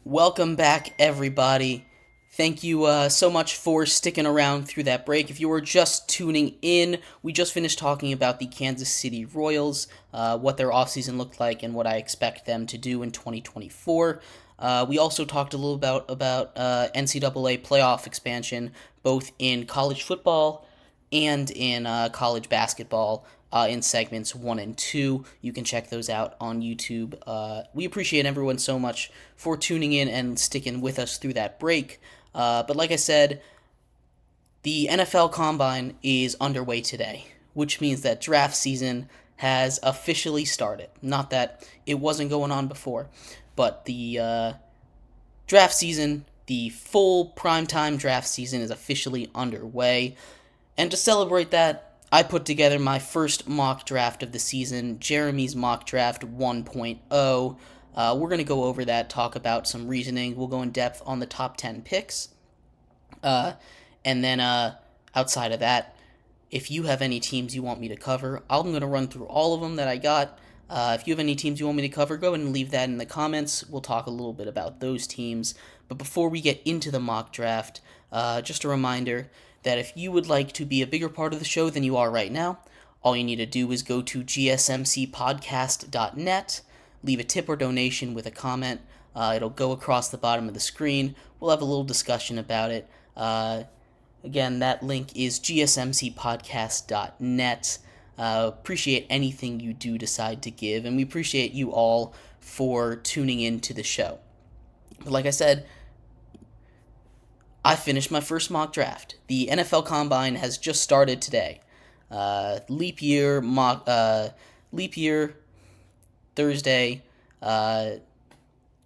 Welcome back, everybody. Thank you so much for sticking around through that break. If you were just tuning in, we just finished talking about the Kansas City Royals, what their offseason looked like, and what I expect them to do in 2024. We also talked a little about NCAA playoff expansion, both in college football and in college basketball in segments 1 and 2. You can check those out on YouTube. We appreciate everyone so much for tuning in and sticking with us through that break. But like I said, the NFL Combine is underway today, which means that draft season has officially started. Not that it wasn't going on before, but the draft season, the full primetime draft season, is officially underway. And to celebrate that, I put together my first mock draft of the season, Jeremy's Mock Draft 1.0. We're going to go over that, talk about some reasoning. We'll go in depth on the top 10 picks. And then outside of that, if you have any teams you want me to cover, I'm going to run through all of them that I got. If you have any teams you want me to cover, go ahead and leave that in the comments. We'll talk a little bit about those teams. But before we get into the mock draft, just a reminder that if you would like to be a bigger part of the show than you are right now, all you need to do is go to GSMCPodcast.net, leave a tip or donation with a comment. It'll go across the bottom of the screen. We'll have a little discussion about it. Again, that link is GSMCPodcast.net. Appreciate anything you do decide to give, and we appreciate you all for tuning in to the show. But like I said, I finished my first mock draft. The NFL Combine has just started today. Leap year Thursday.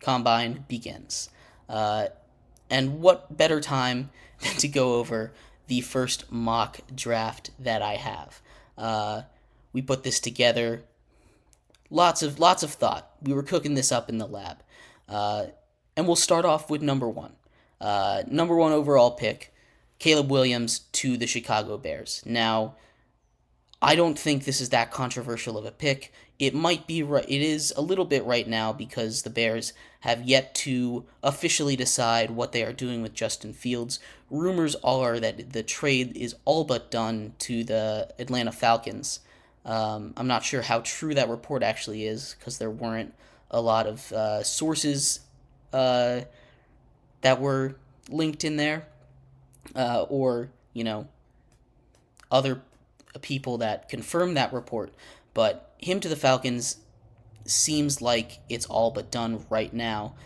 Combine begins. And what better time than to go over the first mock draft that I have? We put this together. Lots of thought. We were cooking this up in the lab. And we'll start off with number one. Number one overall pick, Caleb Williams to the Chicago Bears. Now, I don't think this is that controversial of a pick. It might be right. It is a little bit right now because the Bears have yet to officially decide what they are doing with Justin Fields. Rumors are that the trade is all but done to the Atlanta Falcons. I'm not sure how true that report actually is because there weren't a lot of sources that were linked in there, or other people that confirmed that report. But him to the Falcons seems like it's all but done right now,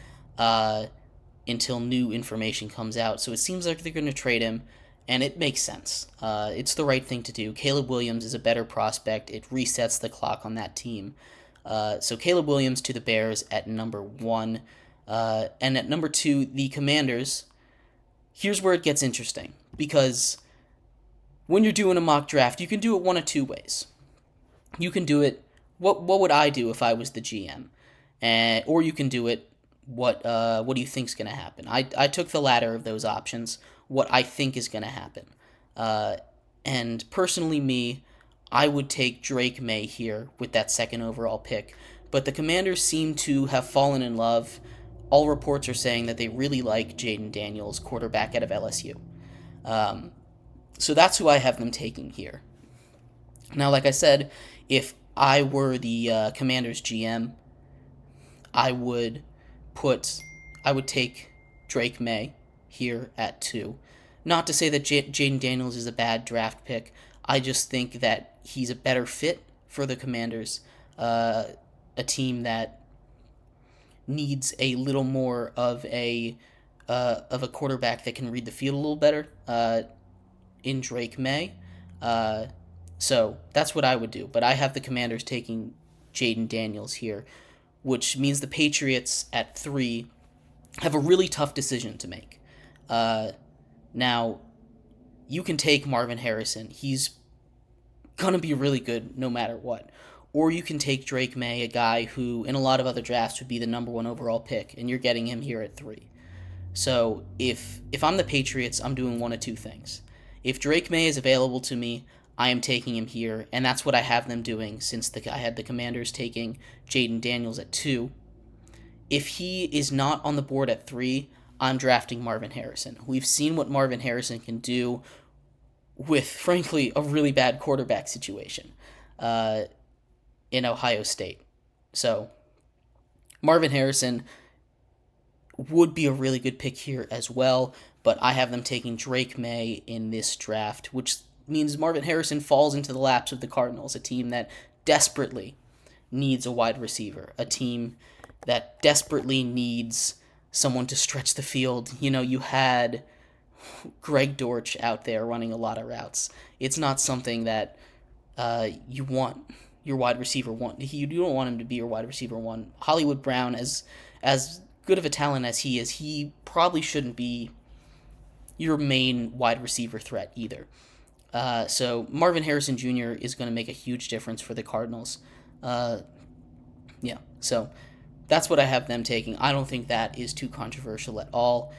until new information comes out. So it seems like they're going to trade him, and it makes sense. It's the right thing to do. Caleb Williams is a better prospect. It resets the clock on that team. So Caleb Williams to the Bears at number one. And at number two, the Commanders. Here's where it gets interesting, because when you're doing a mock draft, you can do it one of two ways. You can do it, what would I do if I was the GM? Or you can do it, what do you think's going to happen? I took the latter of those options, what I think is going to happen. And personally me, I would take Drake May here with that second overall pick. But the Commanders seem to have fallen in love. All reports are saying that they really like Jaden Daniels, quarterback out of LSU. So that's who I have them taking here. Now, like I said, if I were the Commanders GM, I would take Drake May here at 2. Not to say that Jaden Daniels is a bad draft pick. I just think that he's a better fit for the Commanders, a team that needs a little more of a quarterback that can read the field a little better in Drake May. So that's what I would do. But I have the Commanders taking Jaden Daniels here, which means the Patriots at 3 have a really tough decision to make. Now, you can take Marvin Harrison. He's going to be really good no matter what. Or you can take Drake May, a guy who in a lot of other drafts would be the number one overall pick, and you're getting him here at 3. So if I'm the Patriots, I'm doing one of two things. If Drake May is available to me, I am taking him here, and that's what I have them doing since I had the Commanders taking Jaden Daniels at 2. if he is not on the board at 3, I'm drafting Marvin Harrison. We've seen what Marvin Harrison can do with, frankly, a really bad quarterback situation in Ohio State. So Marvin Harrison would be a really good pick here as well, but I have them taking Drake May in this draft, which means Marvin Harrison falls into the laps of the Cardinals, a team that desperately needs a wide receiver, a team that desperately needs someone to stretch the field. You had Greg Dortch out there running a lot of routes. It's not something that you want your wide receiver one. You don't want him to be your wide receiver one. Hollywood Brown, as good of a talent as he is, he probably shouldn't be your main wide receiver threat either. So Marvin Harrison Jr. is going to make a huge difference for the Cardinals. So that's what I have them taking. I don't think that is too controversial at all.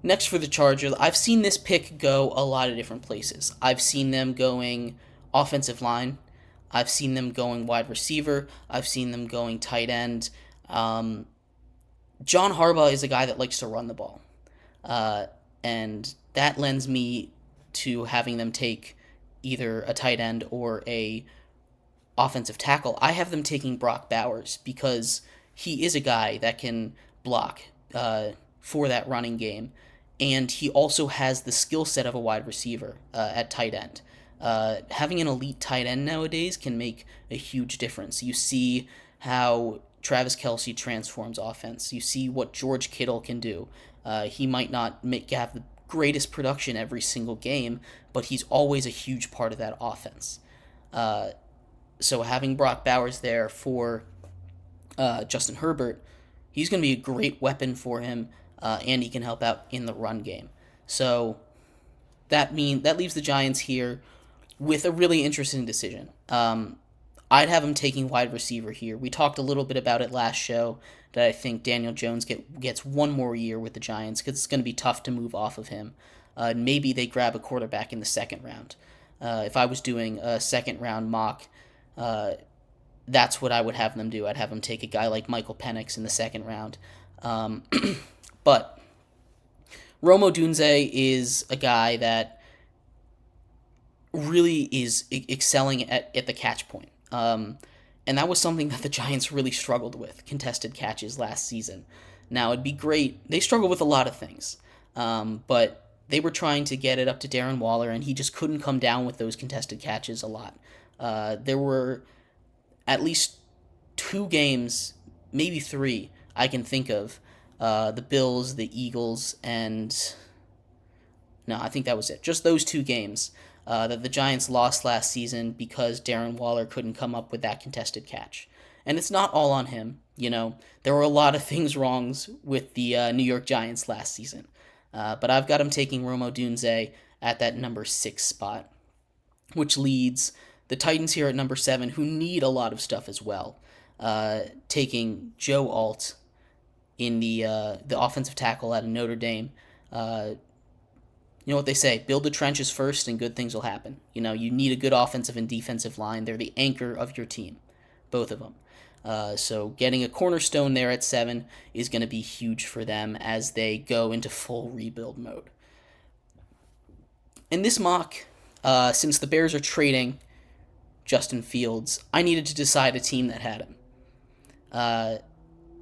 Next for the Chargers, I've seen this pick go a lot of different places. I've seen them going offensive line. I've seen them going wide receiver. I've seen them going tight end. John Harbaugh is a guy that likes to run the ball. And that lends me to having them take either a tight end or a offensive tackle. I have them taking Brock Bowers because he is a guy that can block for that running game, and he also has the skill set of a wide receiver at tight end. Having an elite tight end nowadays can make a huge difference. You see how Travis Kelce transforms offense. You see what George Kittle can do. He might not have the greatest production every single game, but he's always a huge part of that offense. So having Brock Bowers there for Justin Herbert, he's going to be a great weapon for him, and he can help out in the run game. So that leaves the Giants here with a really interesting decision. I'd have him taking wide receiver here. We talked a little bit about it last show, that I think Daniel Jones gets one more year with the Giants because it's going to be tough to move off of him. Maybe they grab a quarterback in the second round. If I was doing a second round mock, that's what I would have them do. I'd have them take a guy like Michael Penix in the second round. But Rome Odunze is a guy that really is excelling at the catch point. And that was something that the Giants really struggled with, contested catches last season. Now, it'd be great. They struggle with a lot of things, but they were trying to get it up to Darren Waller, and he just couldn't come down with those contested catches a lot. There were at least 2 games, maybe 3, I can think of, the Bills, the Eagles, and no, I think that was it. Just those 2 games that the Giants lost last season because Darren Waller couldn't come up with that contested catch. And it's not all on him. There were a lot of things wrong with the New York Giants last season. But I've got him taking Rome Odunze at that number 6 spot, which leads the Titans here at number 7, who need a lot of stuff as well, taking Joe Alt in the offensive tackle out of Notre Dame. You know what they say, build the trenches first and good things will happen. You need a good offensive and defensive line. They're the anchor of your team, both of them. So getting a cornerstone there at 7 is going to be huge for them as they go into full rebuild mode. In this mock, since the Bears are trading Justin Fields, I needed to decide a team that had him.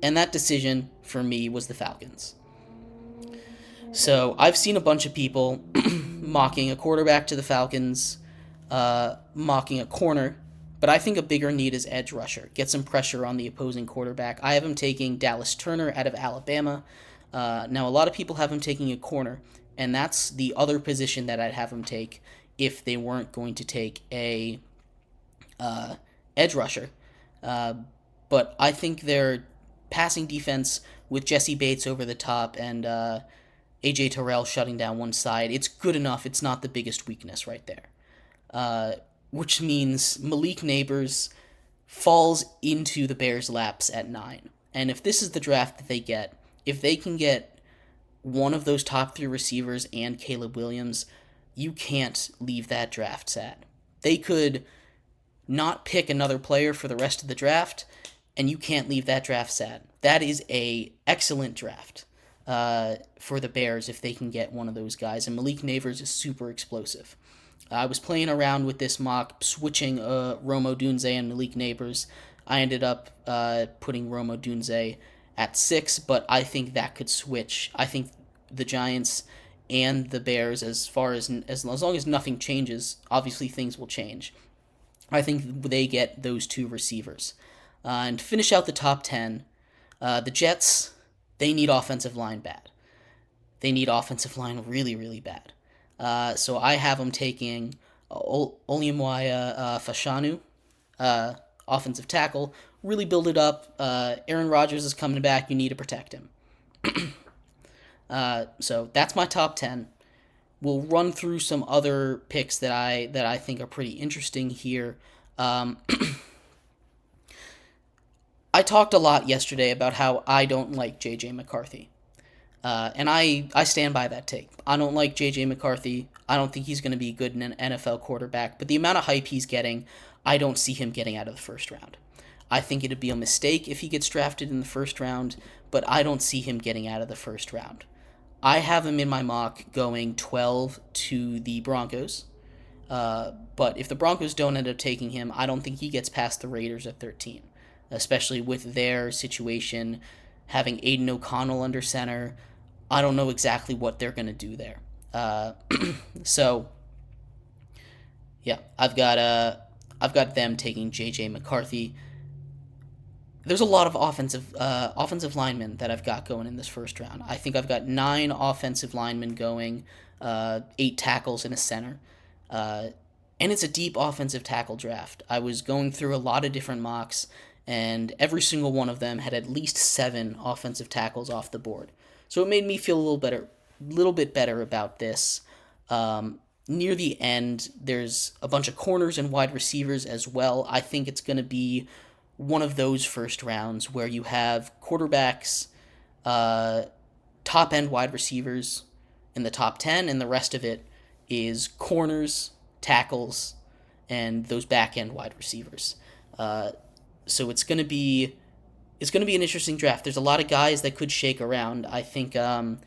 And that decision for me was the Falcons. So I've seen a bunch of people mocking a quarterback to the Falcons, mocking a corner, but I think a bigger need is edge rusher. Get some pressure on the opposing quarterback. I have him taking Dallas Turner out of Alabama. Now, a lot of people have him taking a corner, and that's the other position that I'd have him take if they weren't going to take a edge rusher. But I think their passing defense with Jesse Bates over the top and A.J. Terrell shutting down one side, it's good enough. It's not the biggest weakness right there. Which means Malik Neighbors falls into the Bears' laps at 9. And if this is the draft that they get, if they can get one of those top 3 receivers and Caleb Williams, you can't leave that draft sad. They could not pick another player for the rest of the draft, and you can't leave that draft sad. That is a excellent draft for the Bears if they can get one of those guys. And Malik Neighbors is super explosive. I was playing around with this mock, switching Rome Odunze and Malik Neighbors. I ended up putting Rome Odunze at 6, but I think that could switch. I think the Giants and the Bears, as long as nothing changes, obviously things will change. I think they get those 2 receivers. And to finish out the top 10, the Jets, they need offensive line bad. They need offensive line really, really bad. So I have them taking Olimwaya Fashanu, offensive tackle. Really build it up. Aaron Rodgers is coming back. You need to protect him. So that's my top 10. We'll run through some other picks that I think are pretty interesting here. I talked a lot yesterday about how I don't like J.J. McCarthy. And I stand by that take. I don't like J.J. McCarthy. I don't think he's going to be good in an NFL quarterback. But the amount of hype he's getting, I don't see him getting out of the first round. I think it'd be a mistake if he gets drafted in the first round, but I don't see him getting out of the first round. I have him in my mock going 12 to the Broncos. But if the Broncos don't end up taking him, I don't think he gets past the Raiders at 13, especially with their situation, having Aiden O'Connell under center. I don't know exactly what they're going to do there. So, yeah, I've got them taking J.J. McCarthy. There's a lot of offensive linemen that I've got going in this first round. I think I've got 9 offensive linemen going, 8 tackles and a center. And it's a deep offensive tackle draft. I was going through a lot of different mocks, and every single one of them had at least 7 offensive tackles off the board. So it made me feel a little bit better about this. Near the end, there's a bunch of corners and wide receivers as well. I think it's going to be one of those first rounds where you have quarterbacks, top-end wide receivers in the top 10, and the rest of it is corners, tackles, and those back-end wide receivers. So it's going to be an interesting draft. There's a lot of guys that could shake around. I think the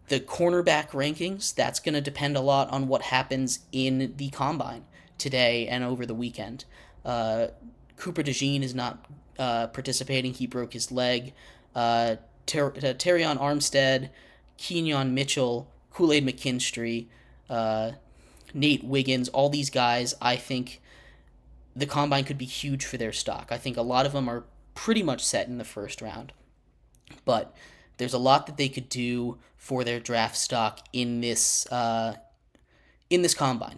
cornerback rankings, that's going to depend a lot on what happens in the combine today and over the weekend. Cooper DeJean is not participating. He broke his leg. Terrion Armstead, Kenyon Mitchell, Kool-Aid McKinstry, Nate Wiggins, all these guys, I think the combine could be huge for their stock. I think a lot of them are pretty much set in the first round. But there's a lot that they could do for their draft stock in this combine.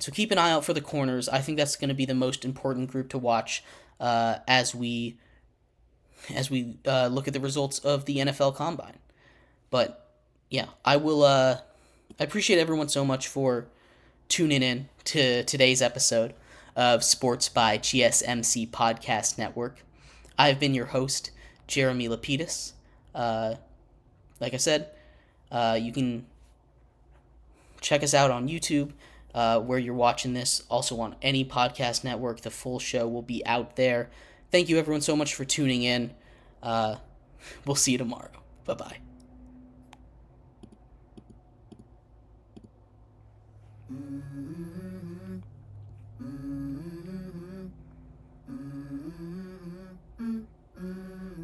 So keep an eye out for the corners. I think that's going to be the most important group to watch as we look at the results of the NFL Combine. But yeah, I appreciate everyone so much for tuning in to today's episode of Sports by GSMC Podcast Network. I've been your host, Jeremy Lapidus. Like I said, you can check us out on YouTube, where you're watching this. Also on any podcast network, the full show will be out there. Thank you everyone so much for tuning in. We'll see you tomorrow. Bye-bye.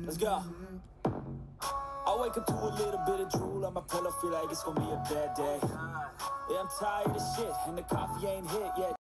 Let's go. I wake up to a little bit of drool on my pillow, feel like it's gonna be a bad day. Yeah, I'm tired of shit, and the coffee ain't hit yet.